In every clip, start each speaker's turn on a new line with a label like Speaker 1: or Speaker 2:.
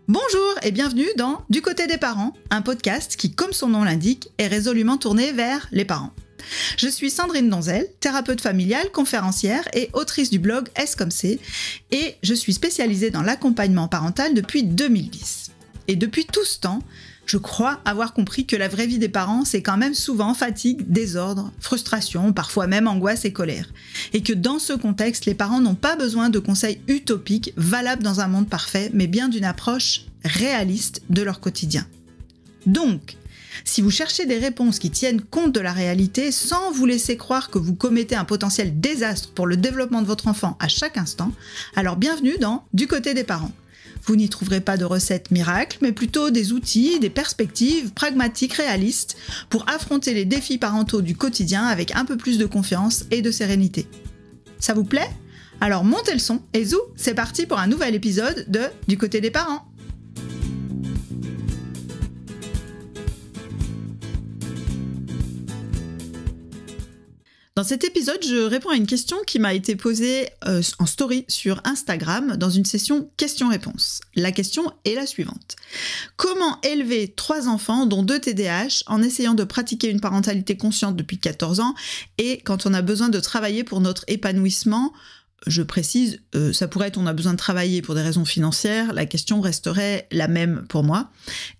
Speaker 1: Bonjour et bienvenue dans Du côté des parents, un podcast qui, comme son nom l'indique, est résolument tourné vers les parents. Je suis Sandrine Donzel, thérapeute familiale, conférencière et autrice du blog Est-ce comme c'est, et je suis spécialisée dans l'accompagnement parental depuis 2010. Et depuis tout ce temps, je crois avoir compris que la vraie vie des parents, c'est quand même souvent fatigue, désordre, frustration, parfois même angoisse et colère. Et que dans ce contexte, les parents n'ont pas besoin de conseils utopiques, valables dans un monde parfait, mais bien d'une approche réaliste de leur quotidien. Donc, si vous cherchez des réponses qui tiennent compte de la réalité sans vous laisser croire que vous commettez un potentiel désastre pour le développement de votre enfant à chaque instant, alors bienvenue dans Du côté des parents. Vous n'y trouverez pas de recettes miracles, mais plutôt des outils, des perspectives pragmatiques, réalistes, pour affronter les défis parentaux du quotidien avec un peu plus de confiance et de sérénité. Ça vous plaît ? Alors montez le son et zou, c'est parti pour un nouvel épisode de Du côté des parents. Dans cet épisode, je réponds à une question qui m'a été posée en story sur Instagram dans une session questions-réponses. La question est la suivante. Comment élever 3 enfants, dont 2 TDAH, en essayant de pratiquer une parentalité consciente depuis 14 ans et quand on a besoin de travailler pour notre épanouissement ? Je précise, ça pourrait être on a besoin de travailler pour des raisons financières, la question resterait la même pour moi,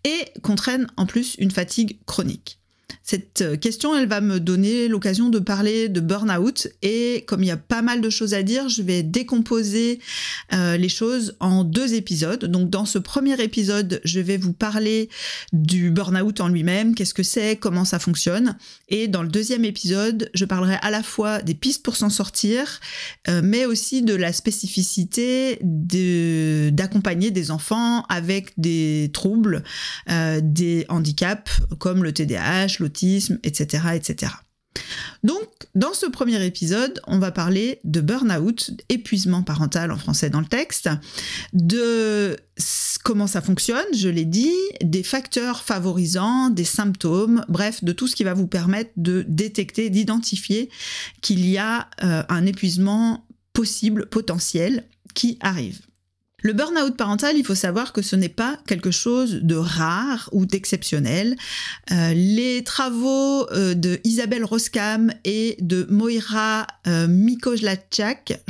Speaker 1: et qu'entraîne en plus une fatigue chronique. Cette question, elle va me donner l'occasion de parler de burn-out et comme il y a pas mal de choses à dire, je vais décomposer les choses en 2 épisodes. Donc dans ce premier épisode, je vais vous parler du burn-out en lui-même, qu'est-ce que c'est, comment ça fonctionne. Et dans le deuxième épisode, je parlerai à la fois des pistes pour s'en sortir, mais aussi de la spécificité d'accompagner des enfants avec des troubles, des handicaps comme le TDAH, l'autisme, etc., etc. Donc, dans ce premier épisode, on va parler de burn-out, épuisement parental en français dans le texte, de comment ça fonctionne, je l'ai dit, des facteurs favorisants, des symptômes, bref, de tout ce qui va vous permettre de détecter, d'identifier qu'il y a un épuisement possible, potentiel, qui arrive. Le burn-out parental, il faut savoir que ce n'est pas quelque chose de rare ou d'exceptionnel. Les travaux de Isabelle Roskam et de Moira Mikojlachak,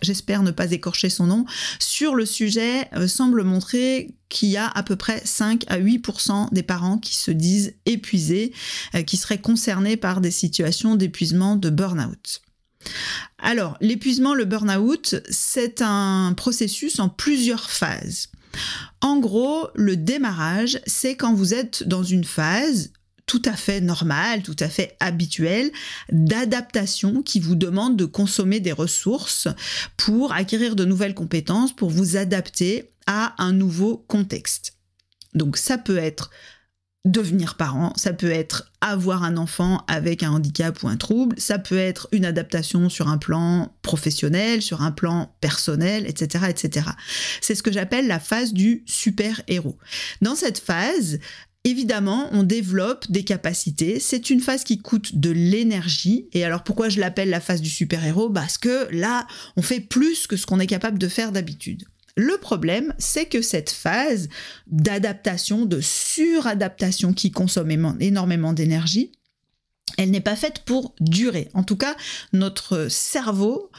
Speaker 1: j'espère ne pas écorcher son nom, sur le sujet semblent montrer qu'il y a à peu près 5 à 8% des parents qui se disent épuisés, qui seraient concernés par des situations d'épuisement, de burn-out. Alors, l'épuisement, le burn-out, c'est un processus en plusieurs phases. En gros, le démarrage, c'est quand vous êtes dans une phase tout à fait normale, tout à fait habituelle, d'adaptation qui vous demande de consommer des ressources pour acquérir de nouvelles compétences, pour vous adapter à un nouveau contexte. Donc, ça peut être devenir parent, ça peut être avoir un enfant avec un handicap ou un trouble, ça peut être une adaptation sur un plan professionnel, sur un plan personnel, etc., etc. C'est ce que j'appelle la phase du super-héros. Dans cette phase, évidemment, on développe des capacités. C'est une phase qui coûte de l'énergie. Et alors, pourquoi je l'appelle la phase du super-héros ? Parce que là, on fait plus que ce qu'on est capable de faire d'habitude. Le problème, c'est que cette phase d'adaptation, de suradaptation qui consomme énormément d'énergie, elle n'est pas faite pour durer. En tout cas, notre cerveau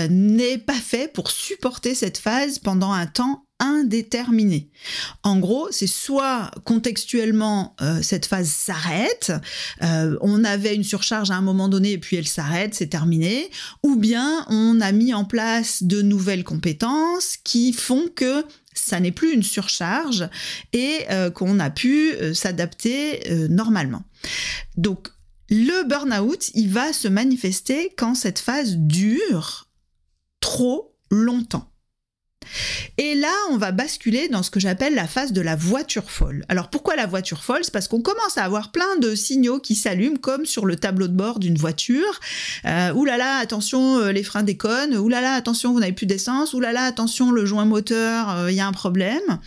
Speaker 1: n'est pas fait pour supporter cette phase pendant un temps indéterminé. En gros, c'est soit contextuellement cette phase s'arrête, on avait une surcharge à un moment donné et puis elle s'arrête, c'est terminé, ou bien on a mis en place de nouvelles compétences qui font que ça n'est plus une surcharge et qu'on a pu s'adapter normalement. Donc, le burn-out, il va se manifester quand cette phase dure trop longtemps. Et là, on va basculer dans ce que j'appelle la phase de la voiture folle. Alors pourquoi la voiture folle ? C'est parce qu'on commence à avoir plein de signaux qui s'allument comme sur le tableau de bord d'une voiture. Oulala, attention, les freins déconnent. Oulala, attention, vous n'avez plus d'essence. Oulala, attention, le joint moteur, il y a un problème.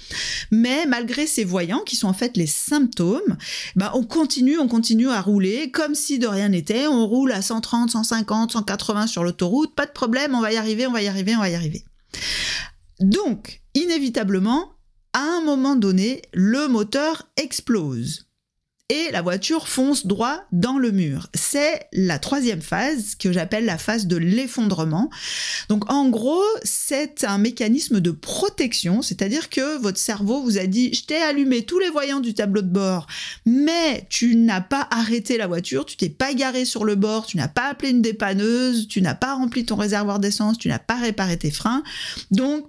Speaker 1: Mais malgré ces voyants, qui sont en fait les symptômes, on continue à rouler comme si de rien n'était. On roule à 130, 150, 180 sur l'autoroute. Pas de problème, on va y arriver. Donc, inévitablement, à un moment donné, le moteur explose. Et la voiture fonce droit dans le mur. C'est la troisième phase que j'appelle la phase de l'effondrement. Donc en gros, c'est un mécanisme de protection, c'est-à-dire que votre cerveau vous a dit « je t'ai allumé tous les voyants du tableau de bord, mais tu n'as pas arrêté la voiture, tu t'es pas garé sur le bord, tu n'as pas appelé une dépanneuse, tu n'as pas rempli ton réservoir d'essence, tu n'as pas réparé tes freins, donc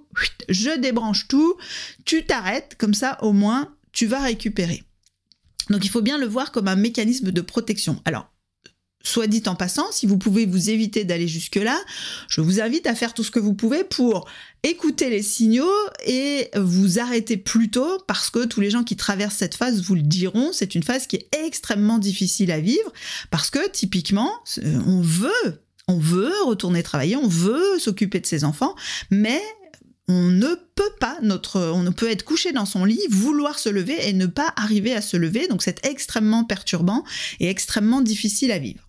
Speaker 1: je débranche tout, tu t'arrêtes, comme ça au moins tu vas récupérer ». Donc il faut bien le voir comme un mécanisme de protection. Alors, soit dit en passant, si vous pouvez vous éviter d'aller jusque-là, je vous invite à faire tout ce que vous pouvez pour écouter les signaux et vous arrêter plus tôt, parce que tous les gens qui traversent cette phase vous le diront, c'est une phase qui est extrêmement difficile à vivre, parce que typiquement, on veut retourner travailler, on veut s'occuper de ses enfants, mais on ne peut être couché dans son lit, vouloir se lever et ne pas arriver à se lever. Donc c'est extrêmement perturbant et extrêmement difficile à vivre.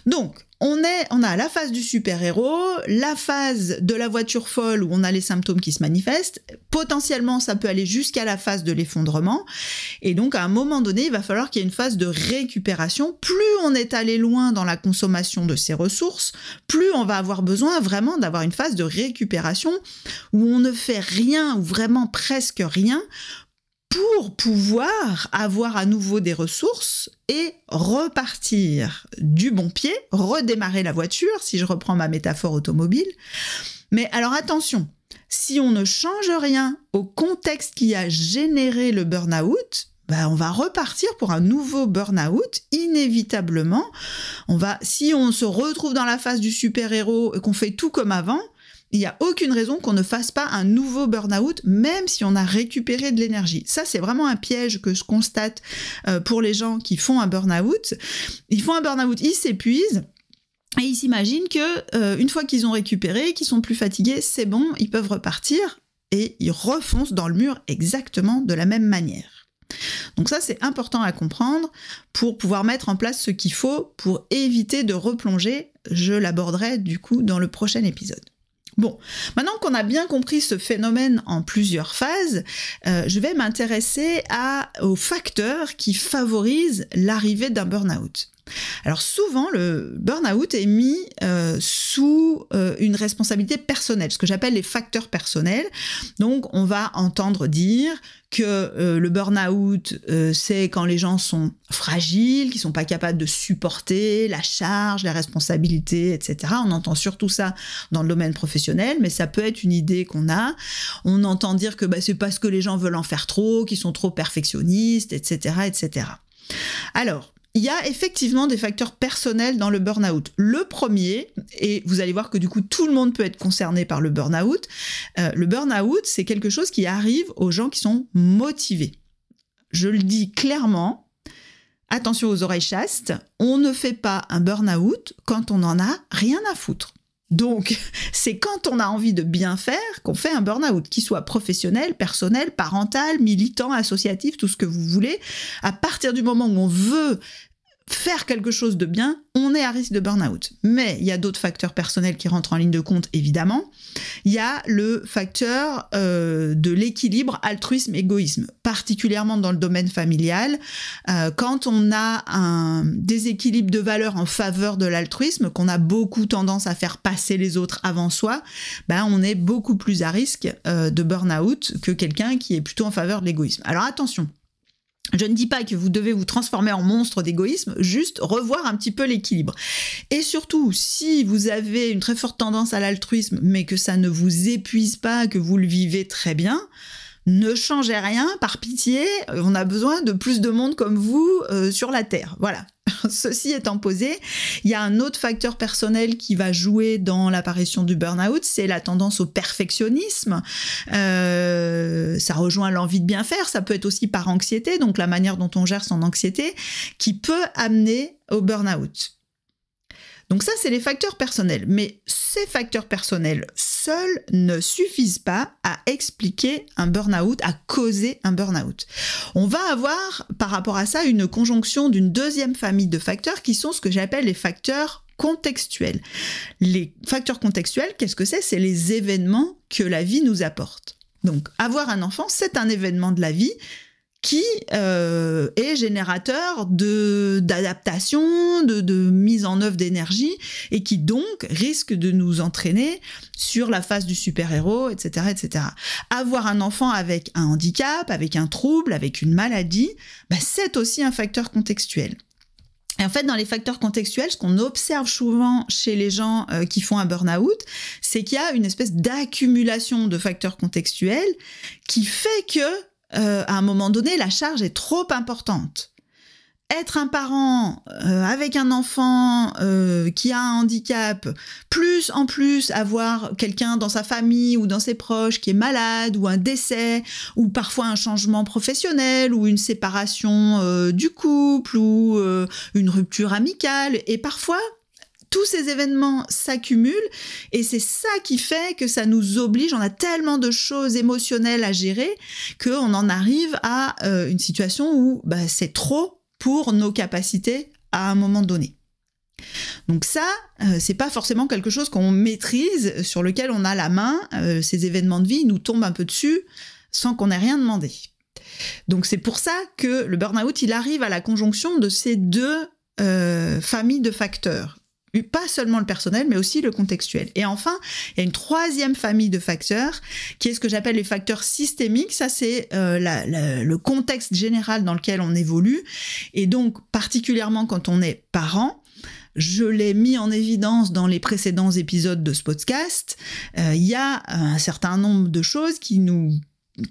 Speaker 1: Donc on a la phase du super-héros, la phase de la voiture folle où on a les symptômes qui se manifestent. Potentiellement, ça peut aller jusqu'à la phase de l'effondrement. Et donc, à un moment donné, il va falloir qu'il y ait une phase de récupération. Plus on est allé loin dans la consommation de ses ressources, plus on va avoir besoin vraiment d'avoir une phase de récupération où on ne fait rien ou vraiment presque rien pour pouvoir avoir à nouveau des ressources et repartir du bon pied, redémarrer la voiture, si je reprends ma métaphore automobile. Mais alors attention, si on ne change rien au contexte qui a généré le burn-out, on va repartir pour un nouveau burn-out, inévitablement. Si on se retrouve dans la phase du super-héros et qu'on fait tout comme avant, il n'y a aucune raison qu'on ne fasse pas un nouveau burn-out, même si on a récupéré de l'énergie. Ça, c'est vraiment un piège que je constate pour les gens qui font un burn-out. Ils font un burn-out, ils s'épuisent, et ils s'imaginent que une fois qu'ils ont récupéré, qu'ils sont plus fatigués, c'est bon, ils peuvent repartir, et ils refoncent dans le mur exactement de la même manière. Donc ça, c'est important à comprendre pour pouvoir mettre en place ce qu'il faut pour éviter de replonger. Je l'aborderai du coup dans le prochain épisode. Bon, maintenant qu'on a bien compris ce phénomène en plusieurs phases, je vais m'intéresser aux facteurs qui favorisent l'arrivée d'un burn-out. Alors souvent, le burn-out est mis sous une responsabilité personnelle, ce que j'appelle les facteurs personnels. Donc on va entendre dire que le burn-out, c'est quand les gens sont fragiles, qui sont pas capables de supporter la charge, la responsabilité, etc. On entend surtout ça dans le domaine professionnel, mais ça peut être une idée qu'on a. On entend dire que c'est parce que les gens veulent en faire trop, qu'ils sont trop perfectionnistes, etc., etc. Alors, il y a effectivement des facteurs personnels dans le burn-out. Le premier, et vous allez voir que du coup tout le monde peut être concerné par le burn-out, c'est quelque chose qui arrive aux gens qui sont motivés. Je le dis clairement, attention aux oreilles chastes, on ne fait pas un burn-out quand on n'en a rien à foutre. Donc, c'est quand on a envie de bien faire qu'on fait un burn-out, qu'il soit professionnel, personnel, parental, militant, associatif, tout ce que vous voulez. À partir du moment où on veut faire quelque chose de bien, on est à risque de burn-out. Mais il y a d'autres facteurs personnels qui rentrent en ligne de compte, évidemment. Il y a le facteur de l'équilibre altruisme-égoïsme, particulièrement dans le domaine familial. Quand on a un déséquilibre de valeurs en faveur de l'altruisme, qu'on a beaucoup tendance à faire passer les autres avant soi, on est beaucoup plus à risque de burn-out que quelqu'un qui est plutôt en faveur de l'égoïsme. Alors attention, je ne dis pas que vous devez vous transformer en monstre d'égoïsme, juste revoir un petit peu l'équilibre. Et surtout, si vous avez une très forte tendance à l'altruisme, mais que ça ne vous épuise pas, que vous le vivez très bien, ne changez rien, par pitié, on a besoin de plus de monde comme vous sur la Terre. Voilà. Ceci étant posé, il y a un autre facteur personnel qui va jouer dans l'apparition du burn-out, c'est la tendance au perfectionnisme. Ça rejoint l'envie de bien faire, ça peut être aussi par anxiété, donc la manière dont on gère son anxiété, qui peut amener au burn-out. Donc ça, c'est les facteurs personnels. Mais ces facteurs personnels seuls ne suffisent pas à expliquer un burn-out, à causer un burn-out. On va avoir, par rapport à ça, une conjonction d'une deuxième famille de facteurs qui sont ce que j'appelle les facteurs contextuels. Les facteurs contextuels, qu'est-ce que c'est ? C'est les événements que la vie nous apporte. Donc, avoir un enfant, c'est un événement de la vie qui est générateur d'adaptation, de mise en œuvre d'énergie, et qui donc risque de nous entraîner sur la phase du super-héros, etc., etc. Avoir un enfant avec un handicap, avec un trouble, avec une maladie, c'est aussi un facteur contextuel. Et en fait, dans les facteurs contextuels, ce qu'on observe souvent chez les gens qui font un burn-out, c'est qu'il y a une espèce d'accumulation de facteurs contextuels qui fait que à un moment donné, la charge est trop importante. Être un parent avec un enfant qui a un handicap, plus en plus avoir quelqu'un dans sa famille ou dans ses proches qui est malade, ou un décès, ou parfois un changement professionnel, ou une séparation du couple, ou une rupture amicale, et parfois tous ces événements s'accumulent et c'est ça qui fait que ça nous oblige, on a tellement de choses émotionnelles à gérer qu'on en arrive à une situation où c'est trop pour nos capacités à un moment donné. Donc ça, c'est pas forcément quelque chose qu'on maîtrise, sur lequel on a la main. Ces événements de vie nous tombent un peu dessus sans qu'on ait rien demandé. Donc c'est pour ça que le burn-out, il arrive à la conjonction de ces deux familles de facteurs. Pas seulement le personnel, mais aussi le contextuel. Et enfin, il y a une troisième famille de facteurs, qui est ce que j'appelle les facteurs systémiques. Ça, c'est le contexte général dans lequel on évolue. Et donc, particulièrement quand on est parent, je l'ai mis en évidence dans les précédents épisodes de ce podcast, il y a un certain nombre de choses qui nous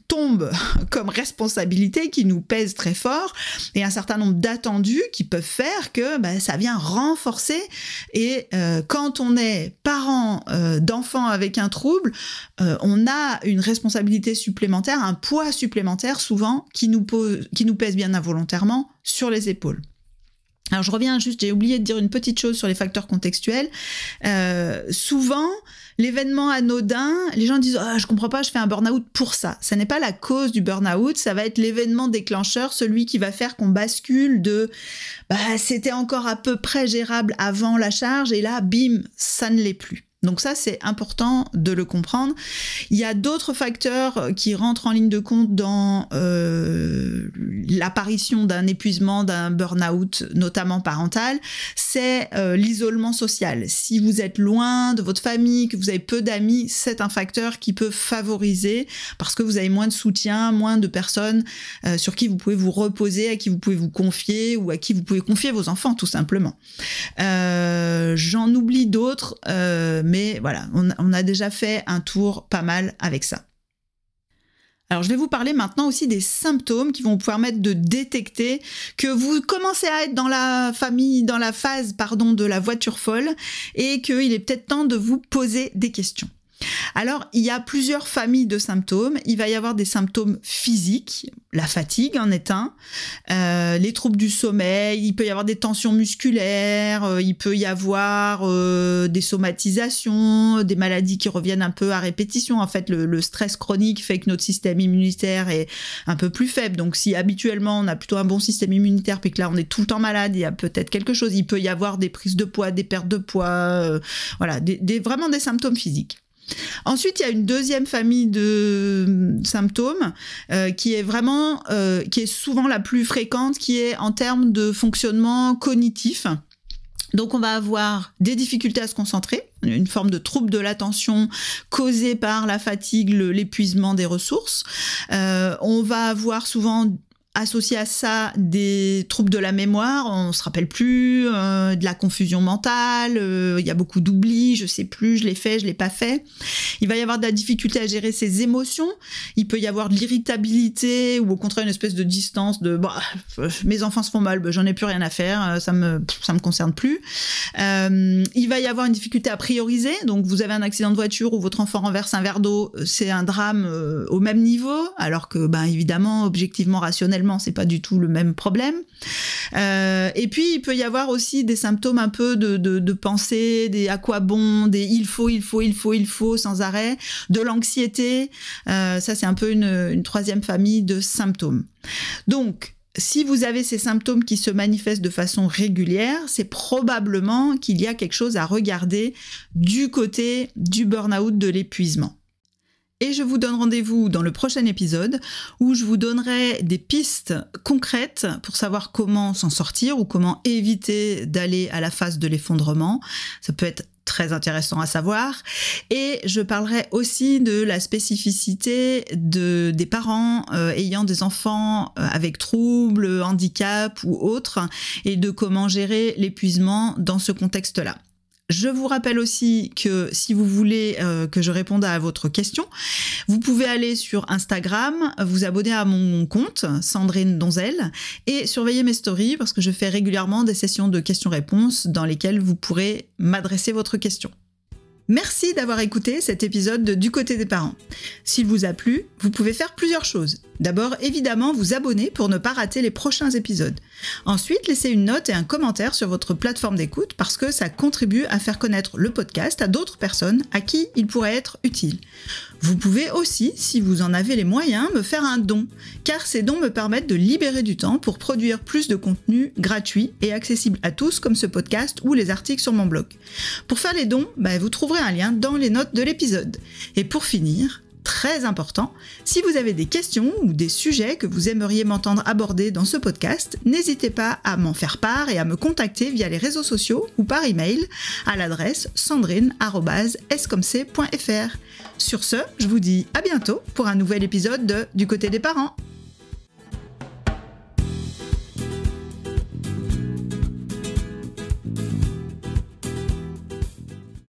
Speaker 1: tombent comme responsabilité, qui nous pèsent très fort, et un certain nombre d'attendus qui peuvent faire que ça vient renforcer. Et quand on est parent d'enfants avec un trouble, on a une responsabilité supplémentaire, un poids supplémentaire souvent qui nous pèse bien involontairement sur les épaules. Alors je reviens juste, j'ai oublié de dire une petite chose sur les facteurs contextuels. Souvent, l'événement anodin, les gens disent « Ah, je comprends pas, je fais un burn-out pour ça ». Ça n'est pas la cause du burn-out, ça va être l'événement déclencheur, celui qui va faire qu'on bascule de « c'était encore à peu près gérable avant la charge » et là, bim, ça ne l'est plus. Donc ça, c'est important de le comprendre. Il y a d'autres facteurs qui rentrent en ligne de compte dans l'apparition d'un épuisement, d'un burn-out, notamment parental. C'est l'isolement social. Si vous êtes loin de votre famille, que vous avez peu d'amis, c'est un facteur qui peut favoriser, parce que vous avez moins de soutien, moins de personnes sur qui vous pouvez vous reposer, à qui vous pouvez vous confier, ou à qui vous pouvez confier vos enfants, tout simplement. J'en oublie d'autres, mais voilà, on a déjà fait un tour pas mal avec ça. Alors, je vais vous parler maintenant aussi des symptômes qui vont vous permettre de détecter que vous commencez à être dans la phase de la voiture folle, et qu'il est peut-être temps de vous poser des questions. Alors, il y a plusieurs familles de symptômes. Il va y avoir des symptômes physiques, la fatigue en est un, les troubles du sommeil, il peut y avoir des tensions musculaires, il peut y avoir des somatisations, des maladies qui reviennent un peu à répétition. En fait, le stress chronique fait que notre système immunitaire est un peu plus faible. Donc, si habituellement on a plutôt un bon système immunitaire, puis que là on est tout le temps malade, il y a peut-être quelque chose. Il peut y avoir des prises de poids, des pertes de poids, voilà, vraiment des symptômes physiques. Ensuite, il y a une deuxième famille de symptômes qui est souvent la plus fréquente, qui est en termes de fonctionnement cognitif. Donc, on va avoir des difficultés à se concentrer, une forme de trouble de l'attention causée par la fatigue, l'épuisement des ressources. On va avoir souvent associé à ça des troubles de la mémoire, on se rappelle plus, de la confusion mentale, il y a beaucoup d'oubli, je sais plus, je l'ai fait, je l'ai pas fait. Il va y avoir de la difficulté à gérer ses émotions, il peut y avoir de l'irritabilité ou au contraire une espèce de distance de mes enfants se font mal, j'en ai plus rien à faire, ça me concerne plus. Il va y avoir une difficulté à prioriser, donc vous avez un accident de voiture ou votre enfant renverse un verre d'eau, c'est un drame au même niveau, alors que évidemment objectivement rationnellement c'est pas du tout le même problème. Et puis il peut y avoir aussi des symptômes un peu de pensée, des à quoi bon, des il faut sans arrêt, de l'anxiété. Ça c'est un peu une troisième famille de symptômes. Donc si vous avez ces symptômes qui se manifestent de façon régulière, c'est probablement qu'il y a quelque chose à regarder du côté du burn-out, de l'épuisement. et je vous donne rendez-vous dans le prochain épisode où je vous donnerai des pistes concrètes pour savoir comment s'en sortir ou comment éviter d'aller à la phase de l'effondrement. Ça peut être très intéressant à savoir. Et je parlerai aussi de la spécificité des parents ayant des enfants avec troubles, handicap ou autres, et de comment gérer l'épuisement dans ce contexte-là. Je vous rappelle aussi que si vous voulez que je réponde à votre question, vous pouvez aller sur Instagram, vous abonner à mon compte, Sandrine Donzel, et surveiller mes stories parce que je fais régulièrement des sessions de questions-réponses dans lesquelles vous pourrez m'adresser votre question. Merci d'avoir écouté cet épisode de Du côté des parents. S'il vous a plu, vous pouvez faire plusieurs choses. D'abord, évidemment, vous abonner pour ne pas rater les prochains épisodes. Ensuite, laissez une note et un commentaire sur votre plateforme d'écoute parce que ça contribue à faire connaître le podcast à d'autres personnes à qui il pourrait être utile. Vous pouvez aussi, si vous en avez les moyens, me faire un don, car ces dons me permettent de libérer du temps pour produire plus de contenu gratuit et accessible à tous comme ce podcast ou les articles sur mon blog. Pour faire les dons, vous trouverez un lien dans les notes de l'épisode. Et pour finir, très important, si vous avez des questions ou des sujets que vous aimeriez m'entendre aborder dans ce podcast, n'hésitez pas à m'en faire part et à me contacter via les réseaux sociaux ou par email à l'adresse sandrine@scomc.fr. Sur ce, je vous dis à bientôt pour un nouvel épisode de Du côté des parents.